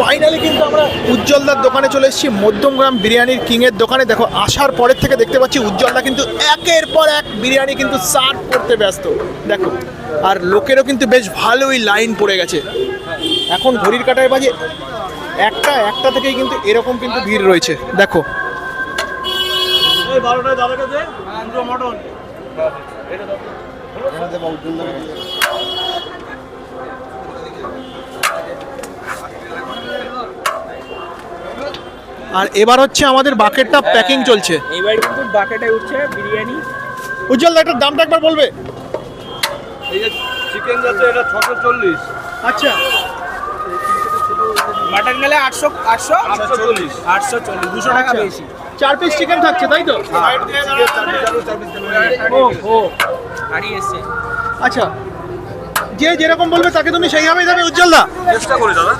Finally কিন্তু আমরা উজ্জ্বলদার দোকানে চলে এসেছি, মধ্যমগ্রাম বিরিয়ানির কিংয়ের দোকানে। দেখো আসার পরের থেকে দেখতে পাচ্ছি উজ্জ্বলদা কিন্তু একের পর এক বিরিয়ানি কিন্তু সার্ভ করতে ব্যস্ত। দেখো আর লোকেরও কিন্তু বেশ ভালোই লাইন পড়ে গেছে। এখন ঘড়ির কাঁটায় বাজে একটা থেকেই কিন্তু এরকম কিন্তু ভিড় রয়েছে। দেখো আর এবার হচ্ছে আমাদের বাকেটটা প্যাকিং চলছে। এবার কিন্তু বাকেটে উঠছে বিরিয়ানি। উজ্জ্বলদা এটার দামটা একবার বলবে? এই যে চিকেন যাচ্ছে এটা 640। আচ্ছা মাটন গেলে 840 200 টাকা বেশি। 4 পিস চিকেন থাকছে তাই তো? ও হারিয়ে এসছে। আচ্ছা, যে যেরকম বলবে তাকে তুমি সেইভাবেই দেবে উজ্জ্বলদা? চেষ্টা করি দাদা।